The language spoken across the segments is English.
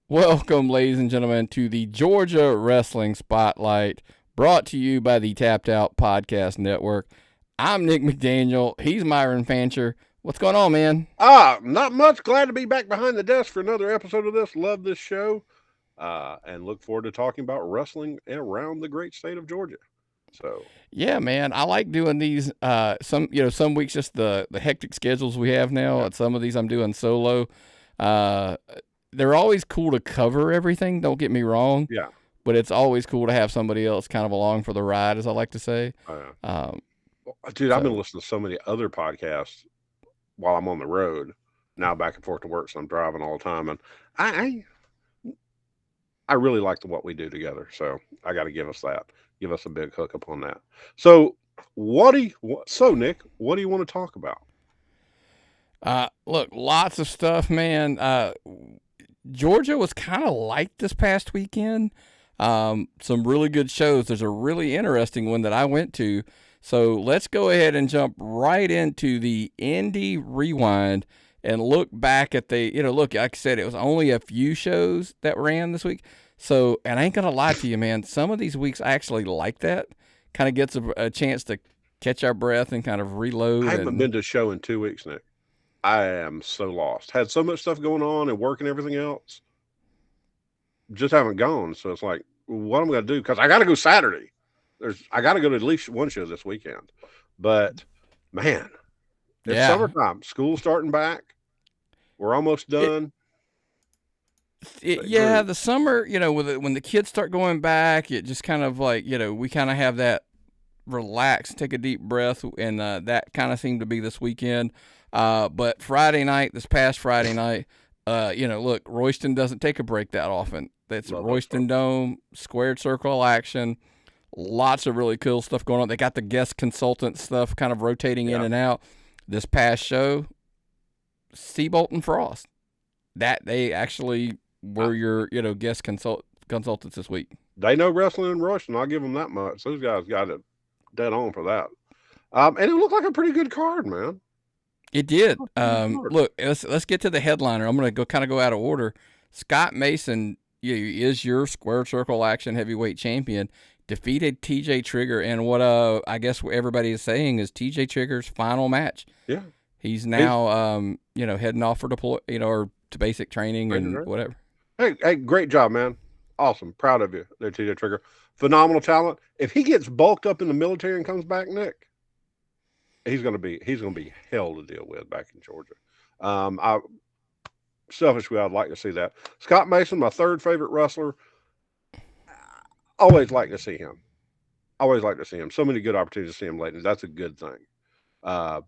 Welcome, ladies and gentlemen, to the Georgia Wrestling Spotlight, brought to you by the Tapped Out Podcast Network. I'm Nick McDaniel. He's Myron Fancher. What's going on, man? Not much. Glad to be back behind the desk for another episode of this. Love this show, and look forward to talking about wrestling around the great state of Georgia. So, Yeah, man, I like doing these. Some weeks just the hectic schedules we have now. yeah, And some of these I'm doing solo. Uh, they're always cool to cover everything. Don't get me wrong, yeah, but it's always cool to have somebody else kind of along for the ride, as I like to say. uh, Um, dude, I've been so listening to so many other podcasts while I'm on the road. Now back and forth to work, so I'm driving all the time, and I I really like what we do together. So I got to give us that, give us a big hookup on that. So Nick, what do you want to talk about? look, lots of stuff, man. Georgia was kind of light this past weekend. Some really good shows. There's a really interesting one that I went to. So let's go ahead and jump right into the Indy Rewind and look back at look, like I said, it was only a few shows that ran this week. So, and I ain't going to lie to you, man, some of these weeks I actually like that. Kind of gets a chance to catch our breath and kind of I reload. haven't been to a show in 2 weeks, Nick. I am so lost. Had so much stuff going on and work and everything else. Just haven't gone. So it's like, what am I going to do? Because I got to go Saturday. I got to go to at least one show this weekend. But man, it's Yeah. summertime. School's starting back. We're almost It, done. yeah, the summer, when the kids start going back, it just kind of like, we kind of have that relax, take a deep breath, and that kind of seemed to be this weekend. But this past Friday night, look, Royston doesn't take a break that often. That's Love that Royston stuff. Dome, squared circle action, lots of really cool stuff going on. They got the guest consultant stuff kind of rotating in Yeah. and out. This past show, Seabolt and Frost, that they actually I, were your guest consultants this week. they know wrestling and Russian. I'll give them that much. Those guys got it dead on for that. And it looked like a pretty good card, man. It did. Pretty good card. Look, let's get to the headliner. I'm going to go out of order. Scott Mayson is your square circle action heavyweight champion. Defeated TJ Trigger in what I guess what everybody is saying is TJ Trigger's final match. Yeah. He's now heading off for deploy or to basic training and Right. whatever. Hey, great job, man. Awesome. Proud of you there, TJ Trigger. Phenomenal talent. If he gets bulked up in the military and comes back, Nick, he's gonna be hell to deal with back in Georgia. I selfishly I'd like to see that. Scott Mayson, my third favorite wrestler. Always like to see him. Always like to see him. So many good opportunities to see him lately. That's a good thing. Uh,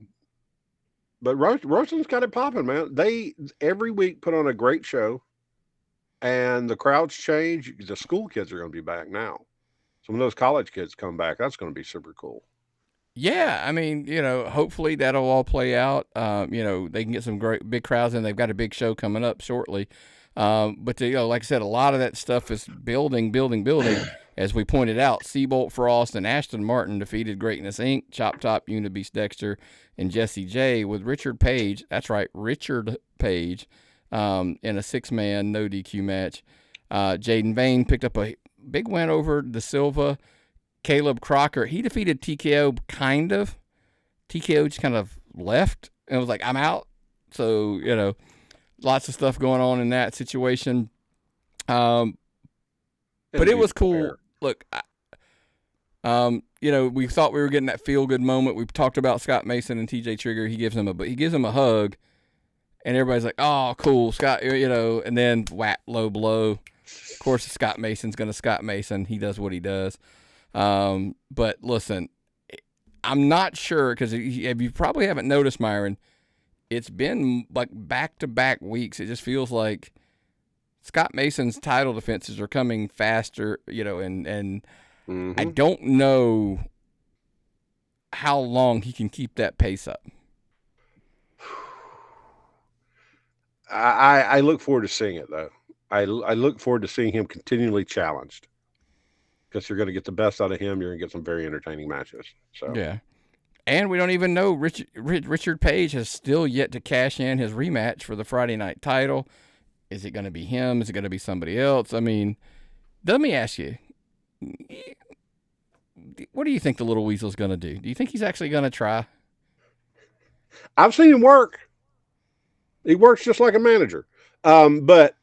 but Royston's got it popping, man. They every week put on a great show, and the crowds change. The school kids are going to be back now. So when those college kids come back, that's going to be super cool. Yeah, I mean, hopefully that'll all play out. They can get some great big crowds in. They've got a big show coming up shortly. But like I said, a lot of that stuff is building. As we pointed out, Seabolt, Frost, and Ashton Martin defeated Greatness Inc., Chop Top, Unibeast Dexter, and Jesse J with Richard Page. That's right, Richard Page, in a 6-man no DQ match. Jaden Vane picked up a big win over De Silva. Caleb Crocker, he defeated TKO kind of. TKO just kind of left and was like, I'm out. So, lots of stuff going on in that situation. But it was cool. Fair. Look, we thought we were getting that feel good moment. We talked about Scott Mayson and TJ Trigger. He gives him a hug, and everybody's like, "Oh, cool, Scott," and then whap, low blow. Of course, Scott Mason's gonna Scott Mason. He does what he does. But listen, I'm not sure because you probably haven't noticed, Myron. It's been like back-to-back weeks. It just feels like Scott Mason's title defenses are coming faster, and I don't know how long he can keep that pace up. I look forward to seeing it though. I look forward to seeing him continually challenged because you're going to get the best out of him. You're going to get some very entertaining matches. So Yeah. And we don't even know Richard Page has still yet to cash in his rematch for the Friday night title. Is it going to be him? Is it going to be somebody else? I mean, let me ask you, what do you think the little weasel's going to do? Do you think he's actually going to try? I've seen him work. He works just like a manager. But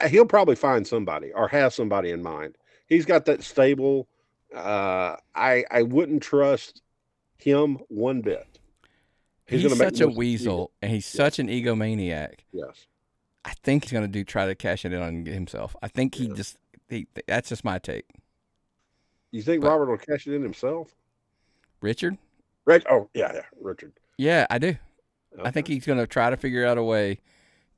he'll probably find somebody or have somebody in mind. He's got that stable. I wouldn't trust him one bit. He's such a weasel, and he's such an egomaniac. Yes. I think he's going to try to cash it in on himself. I think that's just my take. You think Robert will cash it in himself? Richard? Oh, yeah, Richard. Yeah, I do. Okay. I think he's going to try to figure out a way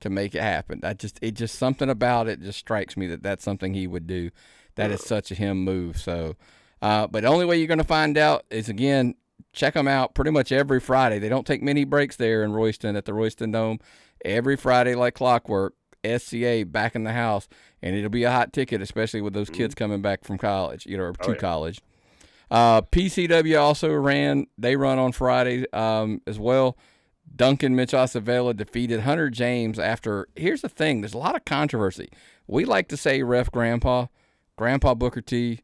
to make it happen. It just something about it just strikes me that that's something he would do. That is such a him move. So, but the only way you're going to find out is, again, check them out pretty much every Friday. They don't take many breaks there in Royston at the Royston Dome. Every Friday, like clockwork, SCA back in the house, and it'll be a hot ticket, especially with those kids coming back from college, or college. PCW also they run on Friday as well. Duncan Mitch Osavela defeated Hunter James after, here's the thing, there's a lot of controversy. We like to say Ref Grandpa Booker T,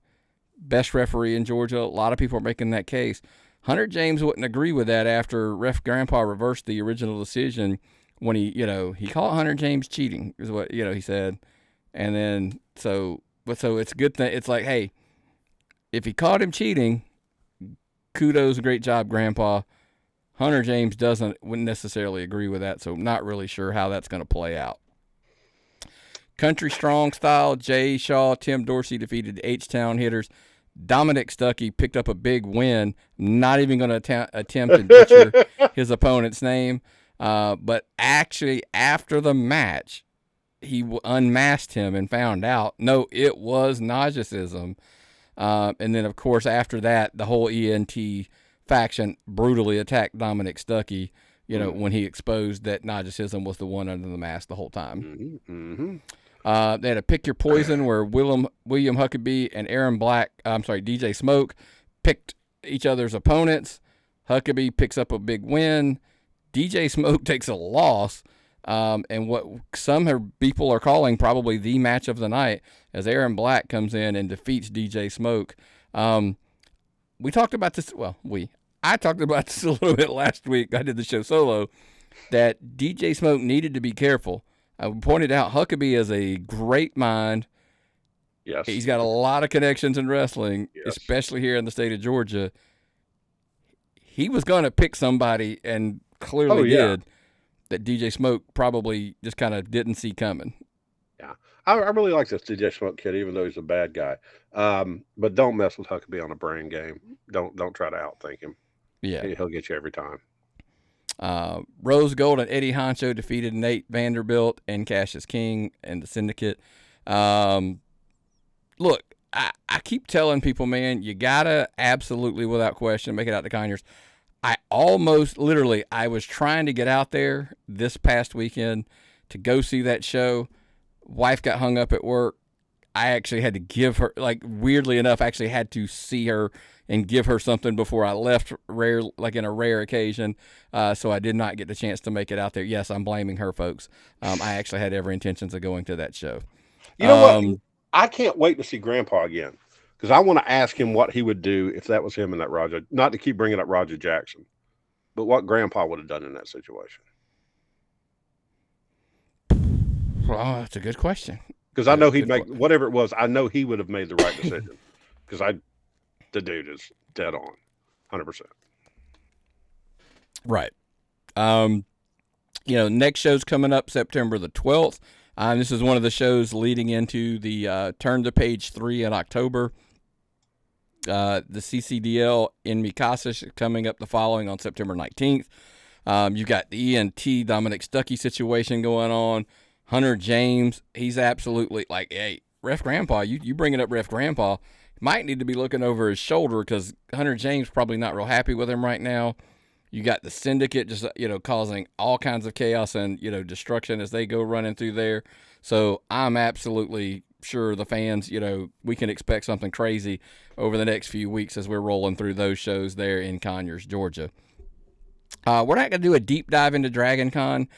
best referee in Georgia. A lot of people are making that case. Hunter James wouldn't agree with that after Ref Grandpa reversed the original decision when he called Hunter James cheating, is what, he said. And then, so it's a good thing. It's like, hey, if he caught him cheating, kudos, great job, Grandpa. Hunter James wouldn't necessarily agree with that, so not really sure how that's going to play out. Country Strong Style, Jay Shaw, Tim Dorsey defeated the H-Town Hitters. Dominic Stuckey picked up a big win, not even going to attempt to butcher his opponent's name. But actually, after the match, he unmasked him and found out, no, it was Najasism. And then, of course, after that, the whole ENT faction brutally attacked Dominic Stuckey, when he exposed that Najasism was the one under the mask the whole time. Mm-hmm. They had a Pick Your Poison where William Huckabee and Ehren Black, DJ Smoke, picked each other's opponents. Huckabee picks up a big win. DJ Smoke takes a loss, and what some people are calling probably the match of the night, as Ehren Black comes in and defeats DJ Smoke. We talked about this. I talked about this a little bit last week. I did the show solo, that DJ Smoke needed to be careful. I pointed out Huckabee is a great mind. Yes. He's got a lot of connections in wrestling, especially here in the state of Georgia. He was going to pick somebody, and clearly did, that DJ Smoke probably just kind of didn't see coming. Yeah. I really like this DJ Smoke kid, even though he's a bad guy. But don't mess with Huckabee on a brain game. Don't try to outthink him. Yeah. He'll get you every time. Rose Gold and Eddie Honcho defeated Nate Vanderbilt and Cassius King and the Syndicate. Look, I keep telling people, man, you gotta absolutely, without question, make it out to Conyers. I was trying to get out there this past weekend to go see that show. Wife got hung up at work. I actually had to give her, weirdly enough, actually had to see her and give her something before I left, in a rare occasion. So I did not get the chance to make it out there. Yes, I'm blaming her, folks. I actually had every intentions of going to that show. You know what? I can't wait to see Grandpa again, because I want to ask him what he would do if that was him in that Roger. Not to keep bringing up Roger Jackson, but what Grandpa would have done in that situation. Well, that's a good question. Because I know he'd make whatever it was. I know he would have made the right decision. Because the dude is dead on, 100%. Right. Next show's coming up September the 12th. This is one of the shows leading into the Turn to Page 3 in October. The CCDL in Mikasa is coming up the following on September 19th. You've got the ENT Dominic Stuckey situation going on. Hunter James, he's absolutely hey, Ref Grandpa, you bringing up Ref Grandpa, might need to be looking over his shoulder, because Hunter James probably not real happy with him right now. You got the Syndicate just, causing all kinds of chaos and, destruction as they go running through there. So I'm absolutely sure the fans, we can expect something crazy over the next few weeks as we're rolling through those shows there in Conyers, Georgia. We're not going to do a deep dive into Dragon Con.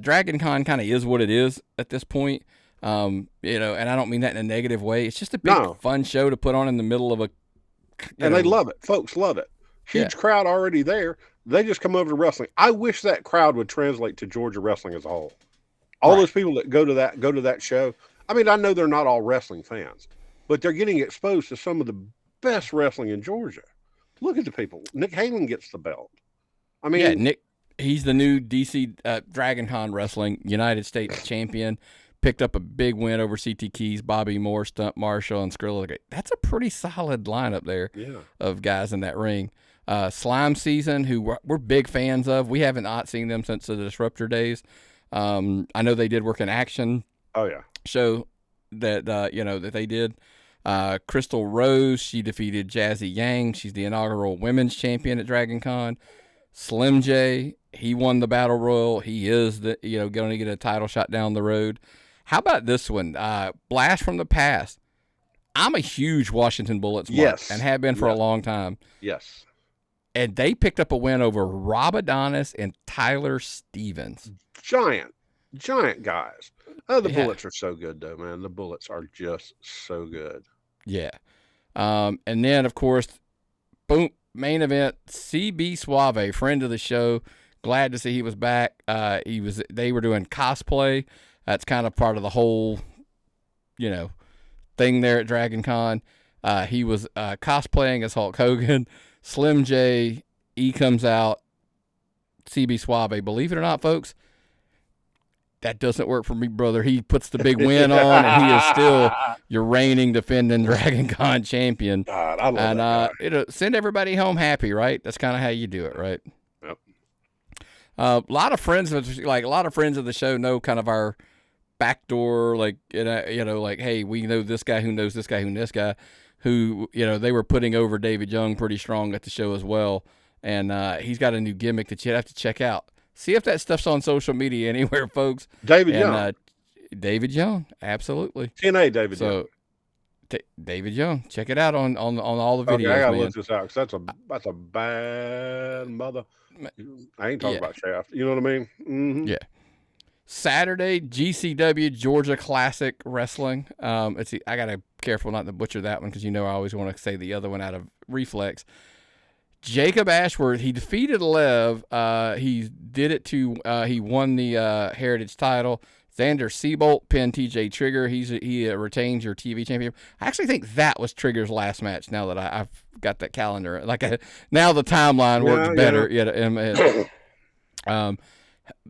Dragon Con kind of is what it is at this point. And I don't mean that in a negative way. It's just a big, fun show to put on in the middle of they love it. Folks love it. Huge crowd already there. They just come over to wrestling. I wish that crowd would translate to Georgia wrestling as a whole. All those people that go to that show. I mean, I know they're not all wrestling fans, but they're getting exposed to some of the best wrestling in Georgia. Look at the people. Nick Halen gets the belt. I mean, Nick, he's the new DC Dragon Con Wrestling United States champion. Picked up a big win over CT Keys, Bobby Moore, Stunt Marshall, and Skrilla. That's a pretty solid lineup there of guys in that ring. Slime Season, who we're big fans of. We haven't not seen them since the Disruptor days. I know they did work in Action. Oh yeah, show that that they did. Crystal Rose, she defeated Jazzy Yang. She's the inaugural women's champion at Dragon Con. Slim J, he won the Battle Royal. He is going to get a title shot down the road. How about this one? Blast from the Past. I'm a huge Washington Bullets mark and have been for a long time. Yes. And they picked up a win over Rob Adonis and Tyler Stevens. Giant guys. Oh, the Bullets are so good, though, man. The Bullets are just so good. Yeah. And then, of course, boom, main event, CB Suave, friend of the show. Glad to see he was back. They were doing cosplay. That's kind of part of the whole, thing there at Dragon Con. He was cosplaying as Hulk Hogan. Slim J, he comes out. CB Suave, believe it or not, folks, that doesn't work for me, brother. He puts the big win on, and he is still your reigning, defending Dragon Con champion. God, I love that guy. It'll send everybody home happy, right? That's kind of how you do it, right? Yep. A lot of friends of the show know kind of our backdoor, hey, we know this guy who knows this guy who knows this guy, who they were putting over David Young pretty strong at the show as well, and he's got a new gimmick that you have to check out. See if that stuff's on social media anywhere, folks. David Young. David Young, absolutely. TNA David Young. David Young, check it out on all the videos. Okay, I gotta look this out because that's a bad mother. I ain't talking about Shaft. You know what I mean? Mm-hmm. Yeah. Saturday, GCW Georgia Classic Wrestling. I gotta be careful not to butcher that one because I always want to say the other one out of reflex. Jacob Ashworth, he defeated Lev. He did it he won the Heritage title. Xander Seabolt pinned TJ Trigger. He retains your TV champion. I actually think that was Trigger's last match. Now that I've got that calendar, now the timeline works better.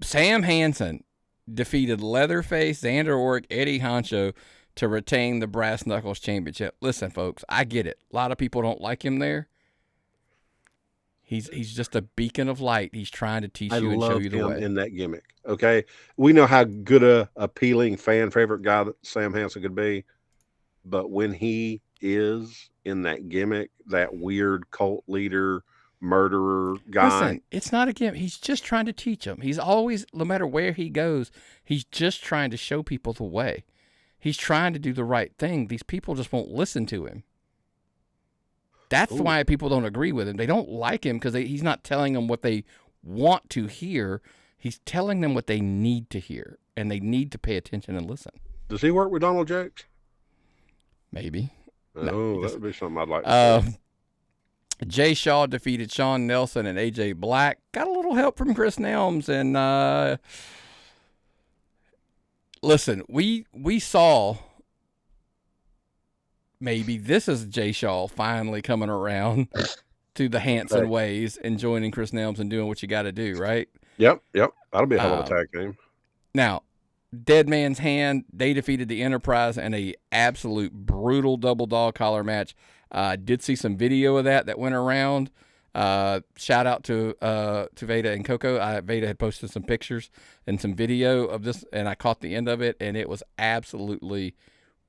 Sam Hansen defeated Leatherface, Xander Ork, Eddie Honcho to retain the Brass Knuckles Championship. Listen, folks, I get it. A lot of people don't like him there. He's just a beacon of light. He's trying to teach you and show you the way. I love him in that gimmick. Okay, we know how good a appealing fan favorite guy that Sam Hansen could be, but when he is in that gimmick, that weird cult leader, murderer guy. Listen, it's not a gimmick. He's just trying to teach them. He's always, no matter where he goes, he's just trying to show people the way. He's trying to do the right thing. These people just won't listen to him. That's why people don't agree with him. They don't like him because he's not telling them what they want to hear. He's telling them what they need to hear, and they need to pay attention and listen. Does he work with Donald Jakes? Maybe. Oh, that would be something I'd like to see. Jay Shaw defeated Sean Nelson and AJ Black. Got a little help from Chris Nelms. And listen, we saw... Maybe this is Jay Shaw finally coming around to the Hanson ways and joining Chris Nelms and doing what you got to do, right? Yep. That'll be a hell of a tag team. Now, Dead Man's Hand, they defeated the Enterprise in a absolute brutal double dog collar match. Did see some video of that went around. Shout out to Veda and Coco. Veda had posted some pictures and some video of this, and I caught the end of it, and it was absolutely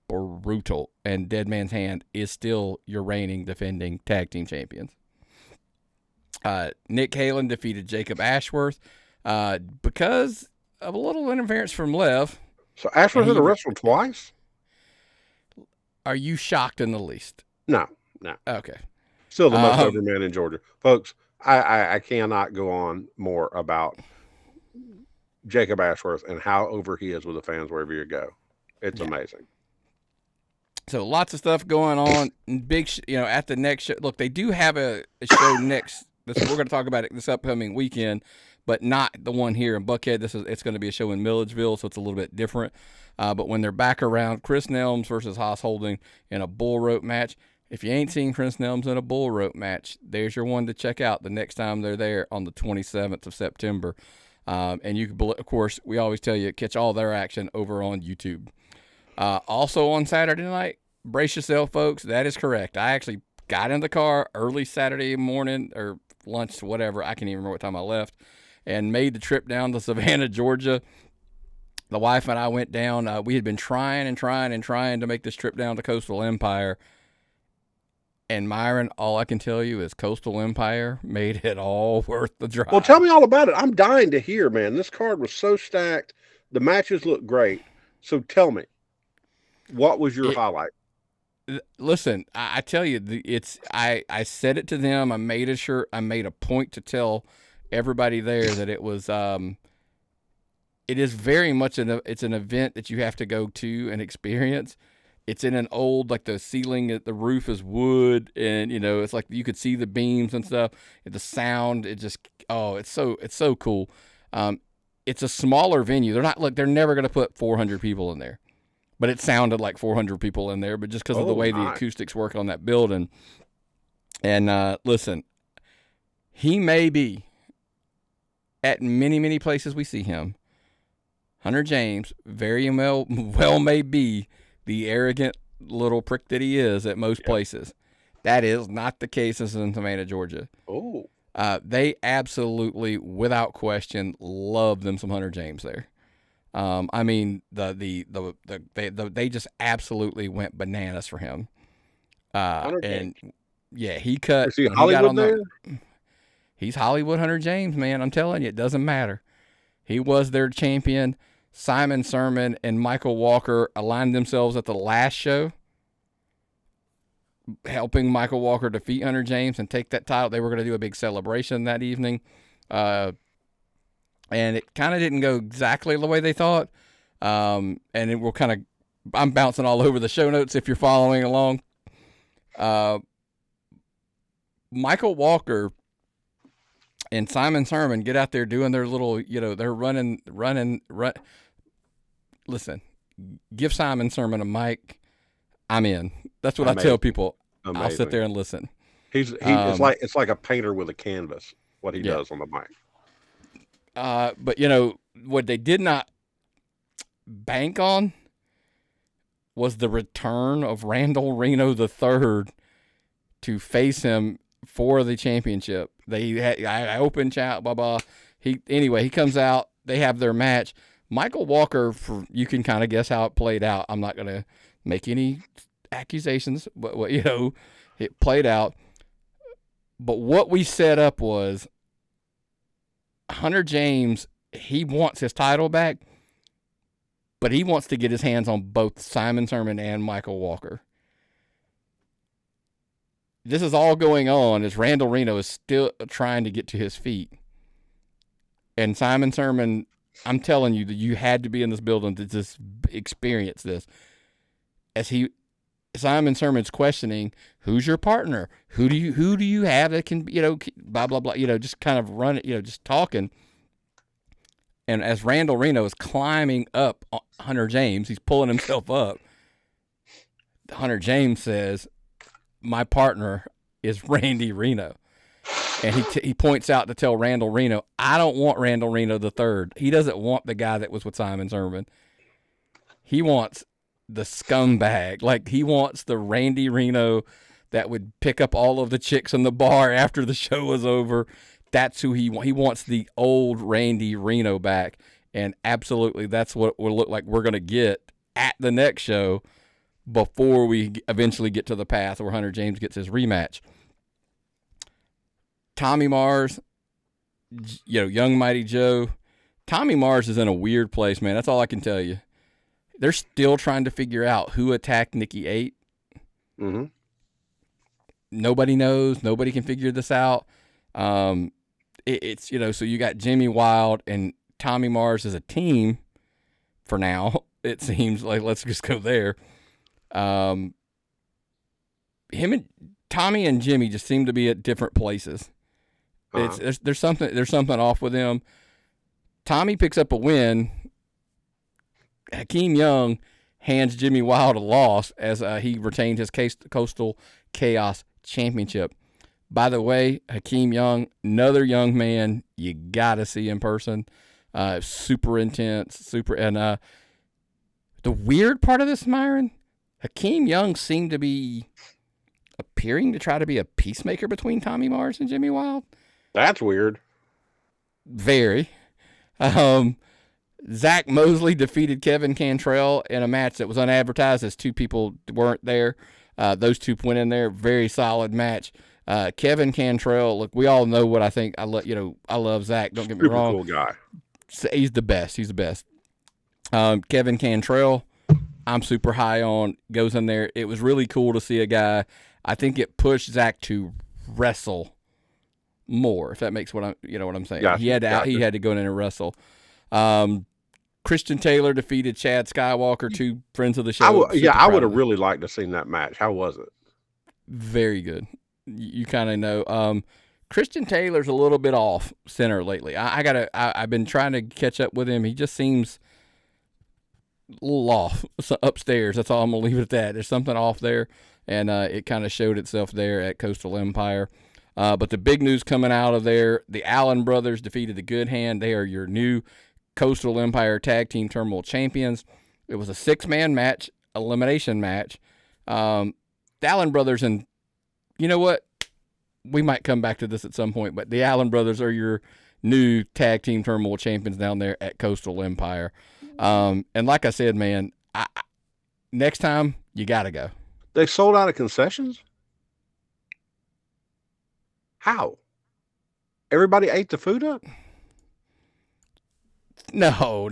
brutal. And Dead Man's Hand is still your reigning, defending tag team champions. Nick Halen defeated Jacob Ashworth because of a little interference from Lev. So Ashworth had to wrestle twice? Are you shocked in the least? No. Okay. Still the most over man in Georgia. Folks, I cannot go on more about Jacob Ashworth and how over he is with the fans wherever you go. It's Yeah. amazing. So lots of stuff going on. At the next show. Look, they do have a show next. We're going to talk about it this upcoming weekend, but not the one here in Buckhead. It's going to be a show in Milledgeville, so it's a little bit different. But when they're back around, Chris Nelms versus Haas Holding in a bull rope match. If you ain't seen Chris Nelms in a bull rope match, there's your one to check out the next time they're there on the 27th of September. And you can, of course, we always tell you, catch all their action over on YouTube. Also on Saturday night, brace yourself, folks. That is correct. I actually got in the car early Saturday morning or lunch, whatever. I can't even remember what time I left, and made the trip down to Savannah, Georgia. The wife and I went down. We had been trying to make this trip down to Coastal Empire. And Myron, all I can tell you is Coastal Empire made it all worth the drive. Well, tell me all about it. I'm dying to hear, man. This card was so stacked. The matches look great. So tell me, what was your highlight? Listen, I tell you, I said it to them. I made a point to tell everybody there that it was. It is very much it's an event that you have to go to and experience. It's in an old, like the ceiling, the roof is wood, and it's like you could see the beams and stuff. The sound, it's so cool. It's a smaller venue. They're never going to put 400 people in there, but it sounded like 400 people in there. But just because of the way the acoustics work on that building, and listen, he may be at many places we see him. Hunter James very well may be the arrogant little prick that he is at most places. That is not the case in Savannah, Georgia. Oh, they absolutely, without question, love them some Hunter James there. I mean, they just absolutely went bananas for him. And yeah, he cut. Is he Hollywood there? He's Hollywood Hunter James, man. I'm telling you, it doesn't matter. He was their champion. Simon Sermon and Michael Walker aligned themselves at the last show, helping Michael Walker defeat Hunter James and take that title. They were going to do a big celebration that evening. And it kind of didn't go exactly the way they thought. And I'm bouncing all over the show notes if you're following along. Michael Walker and Simon Sermon get out there doing their little, they're running. Listen, give Simon Sermon a mic. I'm in. That's what I tell people. Amazing. I'll sit there and listen. It's like a painter with a canvas, what he does on the mic. But what they did not bank on was the return of Randall Reno III to face him for the championship. I open chat, blah blah. He comes out. They have their match. Michael Walker, you can kind of guess how it played out. I'm not gonna make any accusations, but it played out. But what we set up was Hunter James. He wants his title back, but he wants to get his hands on both Simon Sermon and Michael Walker. This is all going on as Randall Reno is still trying to get to his feet. And Simon Sermon, I'm telling you that you had to be in this building to just experience this. Simon Sermon's questioning, who's your partner? Who do you have that can, blah, blah, blah, just kind of run it, just talking. And as Randall Reno is climbing up Hunter James, he's pulling himself up. Hunter James says, my partner is Randy Reno. And he points out to tell Randall Reno, I don't want Randall Reno III. He doesn't want the guy that was with Simon Sermon. He wants the scumbag. Like, he wants the Randy Reno that would pick up all of the chicks in the bar after the show was over. That's who he wants, the old Randy Reno back. And absolutely, that's what it will look like we're going to get at the next show before we eventually get to the path where Hunter James gets his rematch. Tommy Mars, young Mighty Joe. Tommy Mars is in a weird place, man. That's all I can tell you. They're still trying to figure out who attacked Nikki 8. Mm-hmm. Nobody knows. Nobody can figure this out. So you got Jimmy Wild and Tommy Mars as a team for now. It seems like let's just go there. Him and Tommy and Jimmy just seem to be at different places. There's something off with them. Tommy picks up a win. Hakeem Young hands Jimmy Wild a loss as he retained his Coastal Chaos Championship. By the way, Hakeem Young, another young man you gotta see in person. Super intense, and the weird part of this, Myron, Hakeem Young seemed to be appearing to try to be a peacemaker between Tommy Mars and Jimmy Wild. That's weird. Very. Zach Mosley defeated Kevin Cantrell in a match that was unadvertised as two people weren't there. Those two went in there. Very solid match. Kevin Cantrell, look, we all know what I think. I love Zach. Don't get me wrong. Cool guy. He's the best. Kevin Cantrell, I'm super high on. Goes in there. It was really cool to see a guy. I think it pushed Zach to wrestle more. If that makes what I'm saying. Gotcha, he had to go in and wrestle. Christian Taylor defeated Chad Skywalker, two friends of the show. I would have really liked to have seen that match. How was it? Very good. You kind of know. Christian Taylor's a little bit off center lately. I've been trying to catch up with him. He just seems a little off upstairs. That's all I'm going to leave it at that. There's something off there, and it kind of showed itself there at Coastal Empire. But the big news coming out of there, the Allen brothers defeated the Good Hand. They are your new Coastal Empire Tag Team Terminal Champions. It was a 6-man match, elimination match. The Allen brothers, and you know what? We might come back to this at some point, but the Allen brothers are your new Tag Team Terminal Champions down there at Coastal Empire. And like I said, man, next time you got to go. They sold out of concessions? How? Everybody ate the food up? No.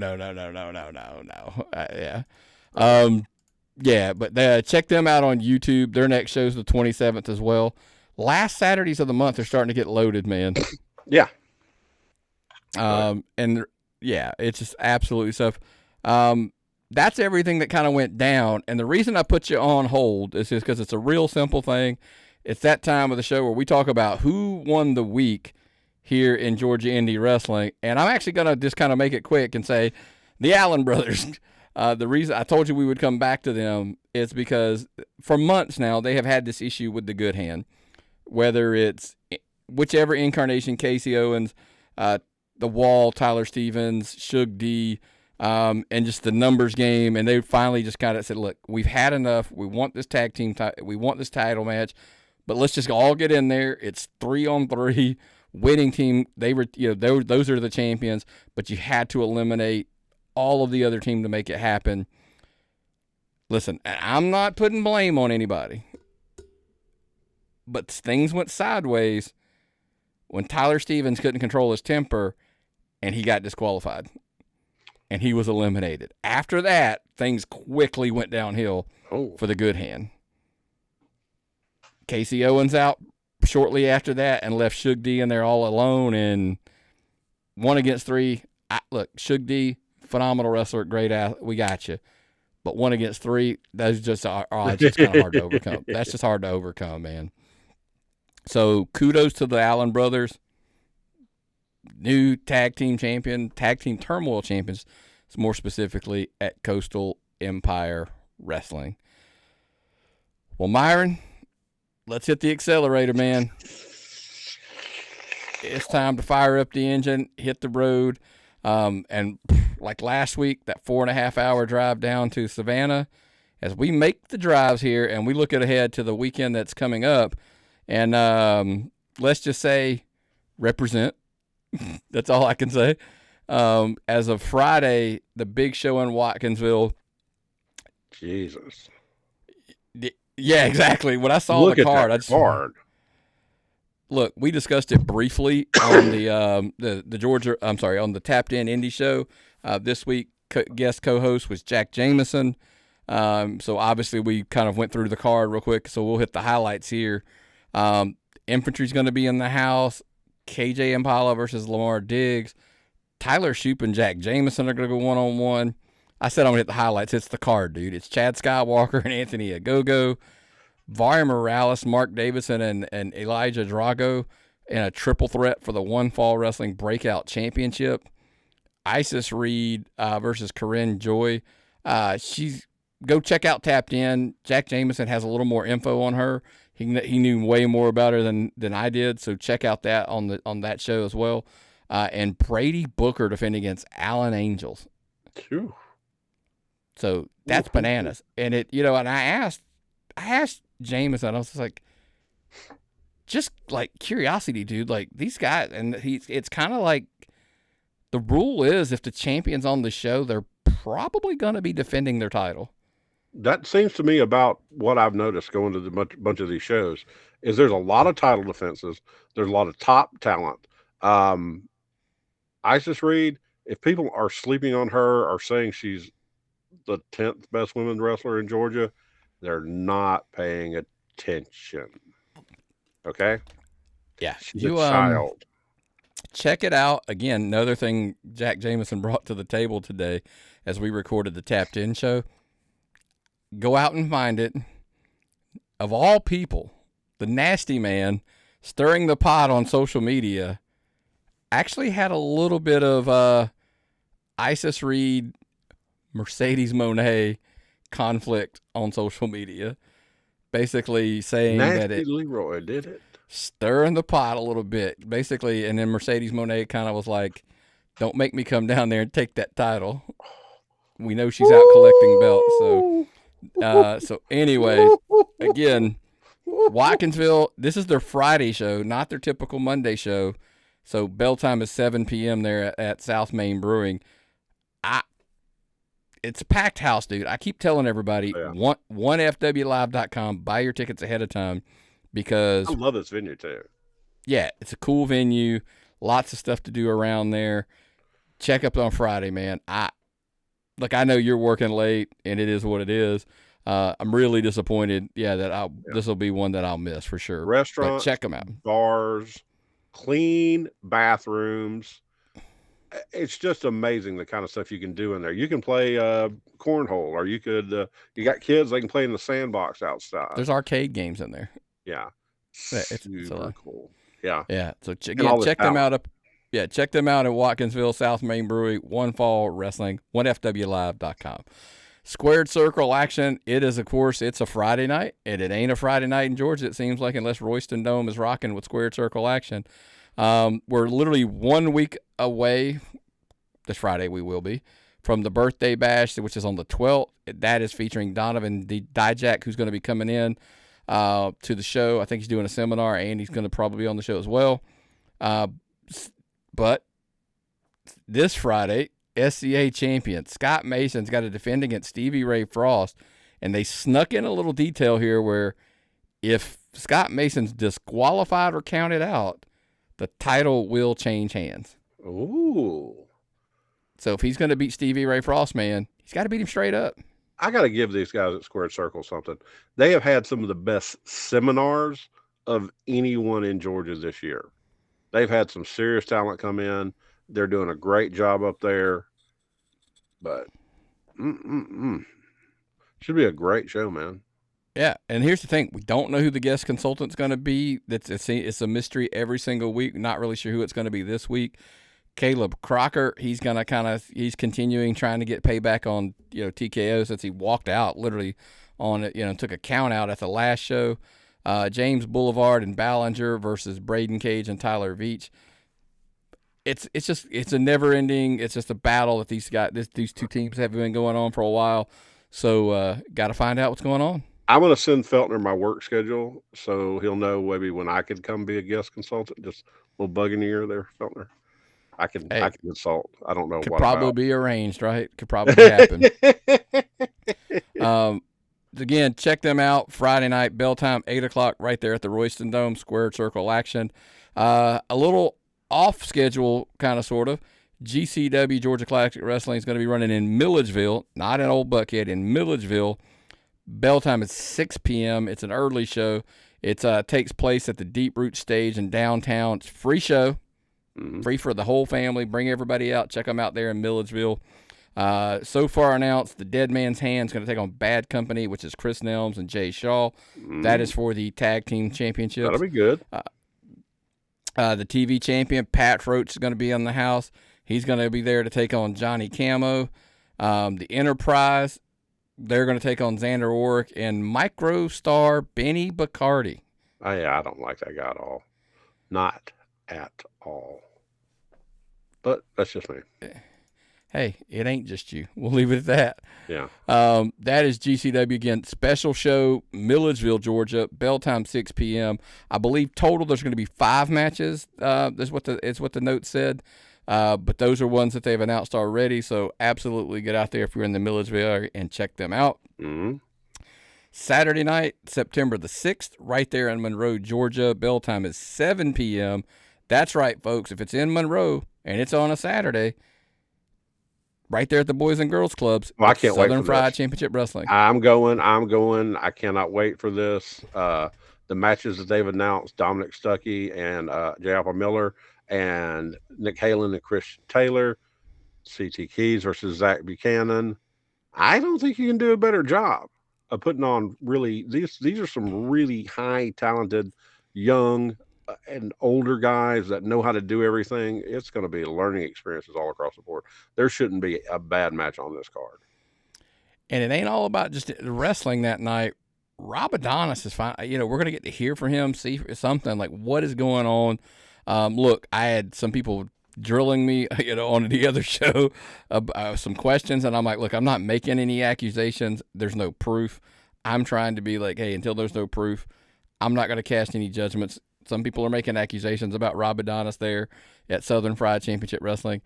Yeah, but check them out on YouTube. Their next show's the 27th as well. Last Saturdays of the month, they're starting to get loaded, man. Yeah. And yeah, it's just absolutely stuff. That's everything that kind of went down. And the reason I put you on hold is just because it's a real simple thing. It's that time of the show where we talk about who won the week here in Georgia Indie Wrestling. And I'm actually going to just kind of make it quick and say the Allen brothers. The reason I told you we would come back to them is because for months now they have had this issue with the Good Hand. Whether it's whichever incarnation, Casey Owens, The Wall, Tyler Stevens, Shug D, and just the numbers game, and they finally just kind of said, "Look, we've had enough. We want this tag team. We want this title match, but let's just all get in there. It's 3-on-3, winning team. Those are the champions, but you had to eliminate all of the other team to make it happen." Listen, I'm not putting blame on anybody. But things went sideways when Tyler Stevens couldn't control his temper and he got disqualified. And he was eliminated. After that, things quickly went downhill for the Good Hand. Casey Owens out shortly after that and left Shug D in there all alone. And 1 against 3. Look, Shug D, phenomenal wrestler, great athlete. We got you. But 1 against 3, that's just kind of hard to overcome. That's just hard to overcome, man. So kudos to the Allen brothers, new tag team turmoil champions, more specifically at Coastal Empire Wrestling. Well, Myron, let's hit the accelerator, man. It's time to fire up the engine, hit the road, and like last week, that 4.5-hour drive down to Savannah. As we make the drives here and we look ahead to the weekend that's coming up. And let's just say represent. That's all I can say. As of Friday, the big show in Watkinsville. Jesus. Yeah, exactly. When I saw the card, look, we discussed it briefly on the Georgia. I'm sorry, on the Tapped In Indie Show. This week, guest co-host was Jack Jameson. So obviously we kind of went through the card real quick. So we'll hit the highlights here. Infantry's going to be in the house. KJ Impala versus Lamar Diggs. Tyler Shoup and Jack Jameson are going to go one-on-one. I said I'm going to hit the highlights. It's the card, dude. It's Chad Skywalker and Anthony Ogogo. Varia Morales, Mark Davison, and Elijah Drago in a triple threat for the One Fall Wrestling Breakout Championship. Isis Reed versus Corinne Joy. Go check out Tapped In. Jack Jameson has a little more info on her. He knew way more about her than I did, so check out that on that show as well. And Brady Booker defending against Alan Angels. Phew. So that's bananas. And and I asked Jameson, I was just like curiosity, dude. Like these guys, and it's kind of like the rule is if the champion's on the show, they're probably going to be defending their title. That seems to me about what I've noticed going to the bunch of these shows is there's a lot of title defenses. There's a lot of top talent. Isis Reed, if people are sleeping on her or saying she's the 10th best women's wrestler in Georgia, they're not paying attention. Okay? Yeah. She's a child. Check it out. Again, another thing Jack Jameson brought to the table today as we recorded the Tapped In show. Go out and find it. Of all people, the Nasty Man stirring the pot on social media actually had a little bit of Isis Reed, Mercedes Moné conflict on social media. Basically saying Nasty that Leroy did it. Stirring the pot a little bit, basically. And then Mercedes Moné kind of was like, don't make me come down there and take that title. We know she's out collecting belts. So anyway, again, Watkinsville, this is their Friday show, not their typical Monday show. So bell time is 7 p.m. there at South Main Brewing. It's a packed house, dude. I keep telling everybody, onefwlive.com, buy your tickets ahead of time because I love this venue too. Yeah, it's a cool venue. Lots of stuff to do around there. Check up on Friday, man. I know you're working late, and it is what it is. I'm really disappointed. Yeah, that this will be one that I'll miss for sure. Restaurants, check them out. Bars, clean bathrooms. It's just amazing the kind of stuff you can do in there. You can play cornhole, or you could. You got kids; they can play in the sandbox outside. There's arcade games in there. Yeah, it's super cool. Yeah, yeah. So check them out. Check them out at Watkinsville, South Main Brewery, One Fall Wrestling, onefwlive.com. Squared Circle action. It is, of course, it's a Friday night, and it ain't a Friday night in Georgia, it seems like, unless Royston Dome is rocking with Squared Circle action. We're literally 1 week away, this Friday we will be, from the birthday bash, which is on the 12th. That is featuring Donovan Dijak, who's going to be coming in to the show. I think he's doing a seminar, and he's going to probably be on the show as well. But this Friday, SCA champion Scott Mason's got to defend against Stevie Ray Frost, and they snuck in a little detail here where if Scott Mason's disqualified or counted out, the title will change hands. Ooh. So if he's going to beat Stevie Ray Frost, man, he's got to beat him straight up. I got to give these guys at Squared Circle something. They have had some of the best seminars of anyone in Georgia this year. They've had some serious talent come in. They're doing a great job up there. But should be a great show, man. Yeah, and here's the thing. We don't know who the guest consultant's going to be. It's a mystery every single week. Not really sure who it's going to be this week. Caleb Crocker, he's continuing trying to get payback on TKO since he walked out literally on it, took a count out at the last show. James Boulevard and Ballinger versus Braden Cage and Tyler Veach. It's a never ending. It's just a battle that these two teams have been going on for a while. So got to find out what's going on. I'm going to send Feltner my work schedule so he'll know maybe when I could come be a guest consultant. Just a little bug in the ear there, Feltner. I can consult. I don't know could what probably about. Be arranged, right? Could probably happen. Again, check them out Friday night, bell time, 8:00, right there at the Royston Dome, Squared Circle action. A little off schedule, kind of, sort of. GCW, Georgia Classic Wrestling, is going to be running in Milledgeville, not in Old Buckhead, in Milledgeville. Bell time is 6 p.m. It's an early show. It takes place at the Deep Root Stage in downtown. It's a free show. Free for the whole family. Bring everybody out. Check them out there in Milledgeville. So far announced, the Dead Man's Hand is going to take on Bad Company, which is Chris Nelms and Jay Shaw. That is for the tag team championships. That'll be good. The TV champion, Pat Roach, is going to be on the house. He's going to be there to take on Johnny Camo. The Enterprise, they're going to take on Xander Orrick and Micro Star Benny Bacardi. Oh, yeah, I don't like that guy at all. Not at all. But that's just me. Hey, it ain't just you. We'll leave it at that. Yeah. That is GCW again. Special show, Milledgeville, Georgia. Bell time 6 p.m. I believe total there's going to be 5 matches. That's what the note said. But those are ones that they've announced already. So absolutely get out there if you're in the Milledgeville area and check them out. Saturday night, September the 6th, right there in Monroe, Georgia. Bell time is 7 p.m. That's right, folks. If it's in Monroe and it's on a Saturday, right there at the Boys and Girls Clubs. Well, I can't wait for Southern Fried this. Championship Wrestling. I'm going. I cannot wait for this. The matches that they've announced, Dominic Stuckey and J. Alpha Miller and Nick Halen and Chris Taylor, CT Keys versus Zach Buchanan. I don't think you can do a better job of putting on really, these are some really high talented, young and older guys that know how to do everything. It's going to be learning experiences all across the board. There shouldn't be a bad match on this card. And it ain't all about just wrestling that night. Rob Adonis is fine. We're going to get to hear from him, see something like what is going on. Look, I had some people drilling me, on the other show, some questions, and I'm like, look, I'm not making any accusations. There's no proof. I'm trying to be like, hey, until there's no proof, I'm not going to cast any judgments. Some people are making accusations about Rob Adonis there at Southern Fried Championship Wrestling.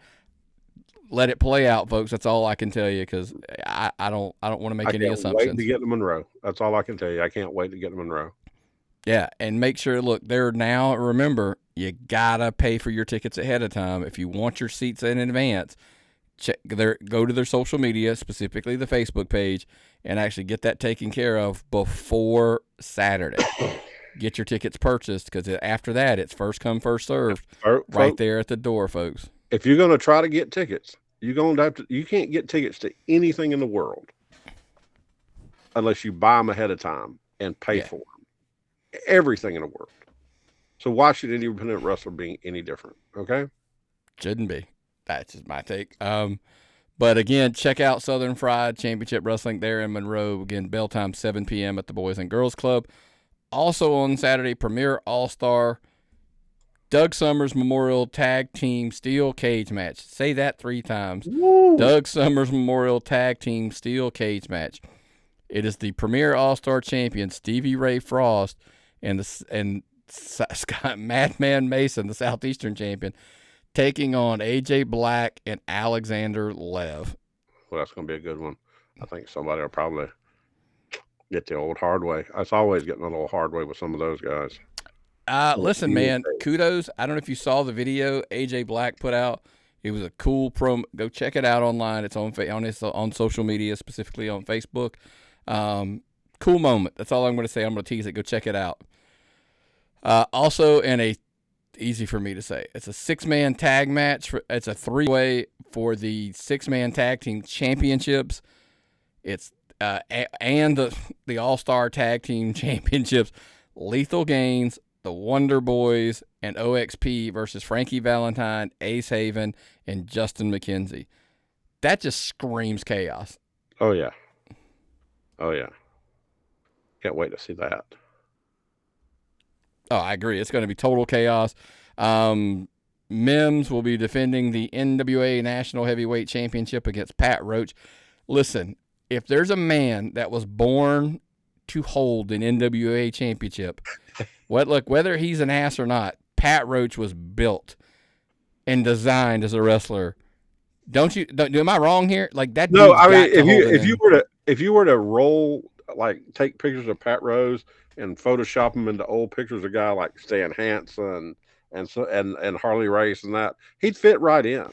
Let it play out, folks. That's all I can tell you, because I don't want to make any assumptions. I can't wait to get to Monroe. That's all I can tell you. I can't wait to get to Monroe. Yeah, and make sure, look, remember, you got to pay for your tickets ahead of time. If you want your seats in advance, go to their social media, specifically the Facebook page, and actually get that taken care of before Saturday. Get your tickets purchased, because after that, it's first come, first served, right there at the door, folks. If you're going to try to get tickets, you can't get tickets to anything in the world unless you buy them ahead of time and pay for them. Everything in the world. So why should any independent wrestler be any different? Okay? Shouldn't be. That's just my take. But again, check out Southern Fried Championship Wrestling there in Monroe. Again, bell time 7 p.m. at the Boys and Girls Club. Also on Saturday, Premier All-Star Doug Summers Memorial Tag Team Steel Cage Match. Say that 3 times. Woo. Doug Summers Memorial Tag Team Steel Cage Match. It is the Premier All-Star champion Stevie Ray Frost and Scott Madman Mason, the Southeastern champion, taking on AJ Black and Alexander Lev. Well, that's going to be a good one. I think somebody will probably get the old hard way. It's always getting a little hard way with some of those guys. Listen, man, kudos. I don't know if you saw the video AJ Black put out. It was a cool promo. Go check it out online. It's on social media, specifically on Facebook. Cool moment. That's all I'm going to say. I'm going to tease it. Go check it out. Also, easy for me to say, it's a 6-man tag match. It's a 3-way for the 6-man tag team championships. It's and the All-Star Tag Team Championships. Lethal Gains, the Wonder Boys, and OXP versus Frankie Valentine, Ace Haven, and Justin McKenzie. That just screams chaos. Oh, yeah. Can't wait to see that. Oh, I agree. It's going to be total chaos. Mims will be defending the NWA National Heavyweight Championship against Pat Roach. Listen, if there's a man that was born to hold an NWA championship, whether he's an ass or not, Pat Roach was built and designed as a wrestler. Am I wrong here? Like that? No, I mean, if you were to roll, like, take pictures of Pat Roach and Photoshop them into old pictures of a guy like Stan Hansen and Harley Race and that, he'd fit right in.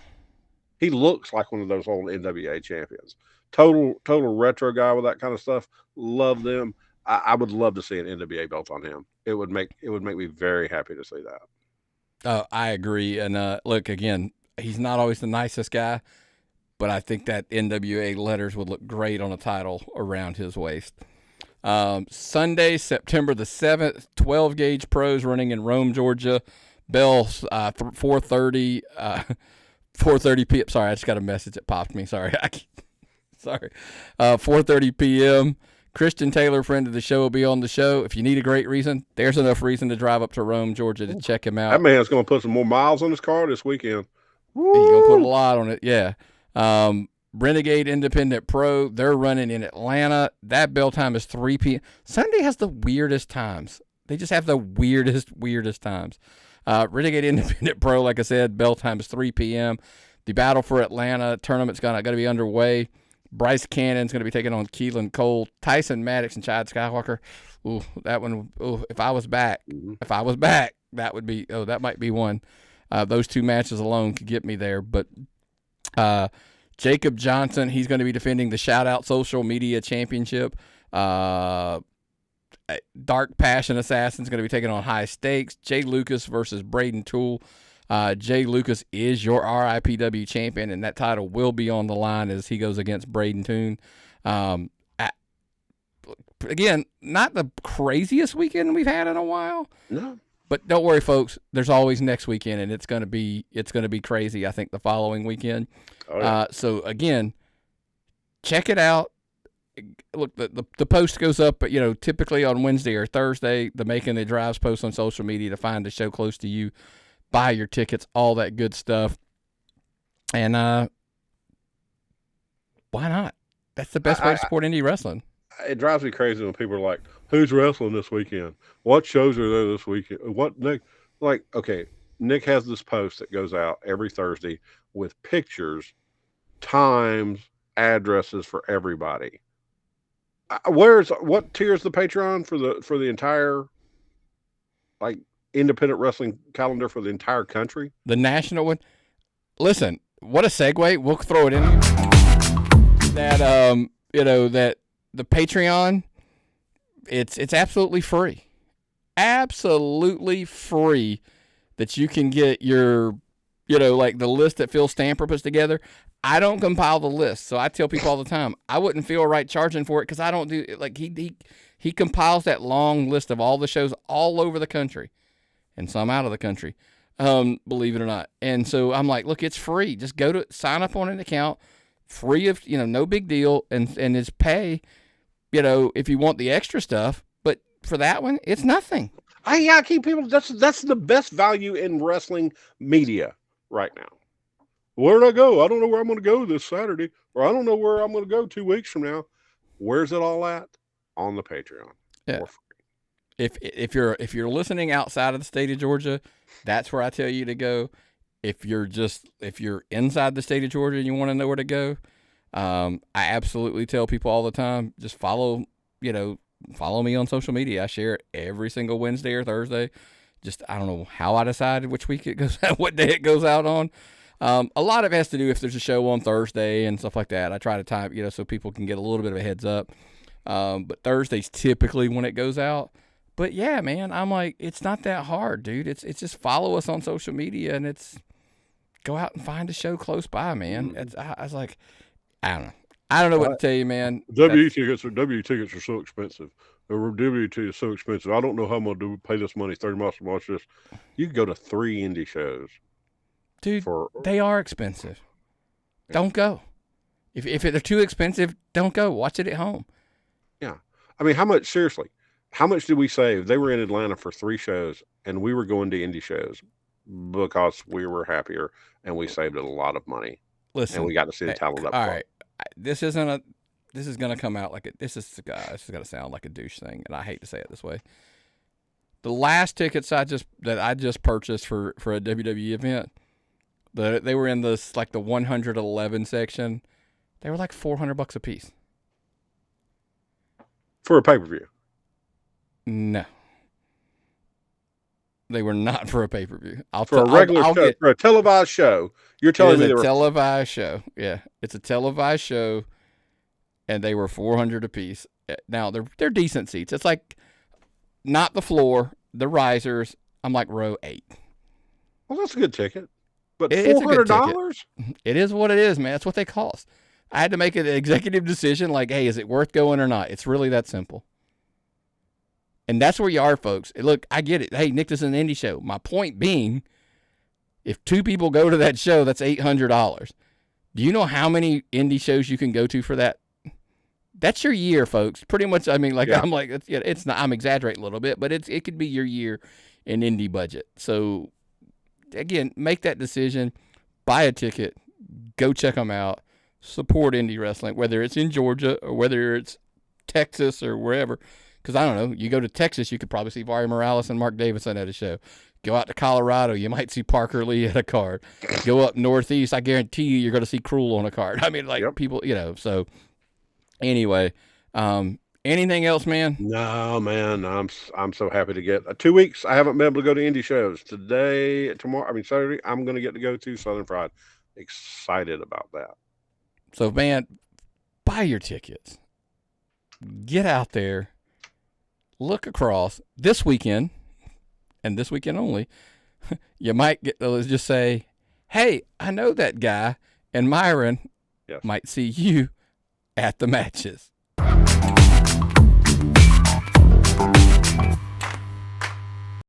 He looks like one of those old NWA champions. Total retro guy with that kind of stuff. Love them. I would love to see an NWA belt on him. It would make me very happy to see that. I agree. And look, again, he's not always the nicest guy, but I think that NWA letters would look great on a title around his waist. Sunday, September the 7th, 12 gauge pros running in Rome, Georgia. Bell 4:30 4:30 p.m. Sorry, I just got a message that popped me. Sorry. 4:30 p.m. Christian Taylor, friend of the show, will be on the show. If you need a great reason, there's enough reason to drive up to Rome, Georgia to check him out. That man's going to put some more miles on his car this weekend. He's going to put a lot on it, yeah. Renegade Independent Pro, they're running in Atlanta. That bell time is 3 p.m. Sunday has the weirdest times. They just have the weirdest times. Renegade Independent Pro, like I said, bell time is 3 p.m. The Battle for Atlanta tournament's going to be underway. Bryce Cannon's going to be taking on Keelan Cole. Tyson Maddox and Chad Skywalker. Ooh, that one. Ooh, if I was back, that would be. Oh, that might be one. Those two matches alone could get me there. But Jacob Johnson, he's going to be defending the Shout Out Social Media Championship. Dark Passion Assassin's going to be taking on High Stakes. Jay Lucas versus Braden Toole. Jay Lucas is your RIPW champion, and that title will be on the line as he goes against Braden Toone. Again, not the craziest weekend we've had in a while. No. But don't worry, folks. There's always next weekend, and it's gonna be crazy. I think the following weekend. Oh, yeah. So again, check it out. Look, the post goes up, but typically on Wednesday or Thursday, the Making the Drives post on social media to find a show close to you, buy your tickets, all that good stuff, and why not? That's the best way to support indie wrestling. It drives me crazy when people are like, "Who's wrestling this weekend? What shows are there this weekend? What Nick?" Like, okay, Nick has this post that goes out every Thursday with pictures, times, addresses for everybody. What tier is the Patreon for the entire independent wrestling calendar for the entire country? The national one. Listen, what a segue. We'll throw it in here. That the Patreon, it's absolutely free. Absolutely free that you can get your the list that Phil Stamper puts together. I don't compile the list, so I tell people all the time I wouldn't feel right charging for it because I don't do he compiles that long list of all the shows all over the country and some out of the country, believe it or not. And so I'm like, look, it's free. Just go to sign up on an account, free of no big deal, and it's pay, if you want the extra stuff. But for that one, it's nothing. I keep people. That's the best value in wrestling media right now. Where'd I go? I don't know where I'm going to go this Saturday, or I don't know where I'm going to go 2 weeks from now. Where's it all at? On the Patreon. Yeah. If you're listening outside of the state of Georgia, that's where I tell you to go. If you're inside the state of Georgia and you want to know where to go, I absolutely tell people all the time, just follow me on social media. I share it every single Wednesday or Thursday. Just, I don't know how I decided which week it goes out, what day it goes out on. A lot of it has to do if there's a show on Thursday and stuff like that. I try to time, so people can get a little bit of a heads up. But Thursday's typically when it goes out. But yeah, man, I'm like, it's not that hard, dude. It's just follow us on social media and it's go out and find a show close by, man. I was like, I don't know. I don't know what to tell you, man. W tickets are so expensive. WT is so expensive. I don't know how I'm going to pay this money, 30 miles to watch this. You can go to 3 indie shows. Dude, they are expensive. Don't go. If they're too expensive, don't go. Watch it at home. Yeah. I mean, how much did we save? They were in Atlanta for 3 shows, and we were going to indie shows because we were happier, and we saved a lot of money. Listen. And we got to see the talent up. All right. This is going to come out like this is going to sound like a douche thing, and I hate to say it this way. The last tickets that I just purchased for a WWE event, they were in the 111 section. They were like $400 a piece for a pay-per-view. No, they were not for a pay-per-view. For a televised show. You're telling me it's a televised show. Yeah, it's a televised show, and they were $400 a piece. Now they're decent seats. It's like not the floor, the risers. I'm like row 8. Well, that's a good ticket. But It's a good ticket. $400? It is what it is, man. That's what they cost. I had to make an executive decision like, hey, is it worth going or not? It's really that simple. And that's where you are, folks. Look, I get it. Hey, Nick, this is an indie show. My point being, if 2 people go to that show, that's $800. Do you know how many indie shows you can go to for that? That's your year, folks. Pretty much. I mean, like, yeah. I'm like, it's not. I'm exaggerating a little bit, but it could be your year in indie budget. So, again, make that decision. Buy a ticket. Go check them out. Support indie wrestling, whether it's in Georgia or whether it's Texas or wherever. Because I don't know, you go to Texas, you could probably see Vari Morales and Mark Davidson at a show. Go out to Colorado, you might see Parker Lee at a card. Go up northeast, I guarantee you're going to see Cruel on a card. I mean, like, people, so anyway, anything else, man? No, man, I'm so happy to get 2 weeks. I haven't been able to go to indie shows. Saturday, I'm going to get to go to Southern Fried. Excited about that. So, man, buy your tickets. Get out there. Look across this weekend, and this weekend only, you might let's just say, hey, I know that guy, and Myron might see you at the matches.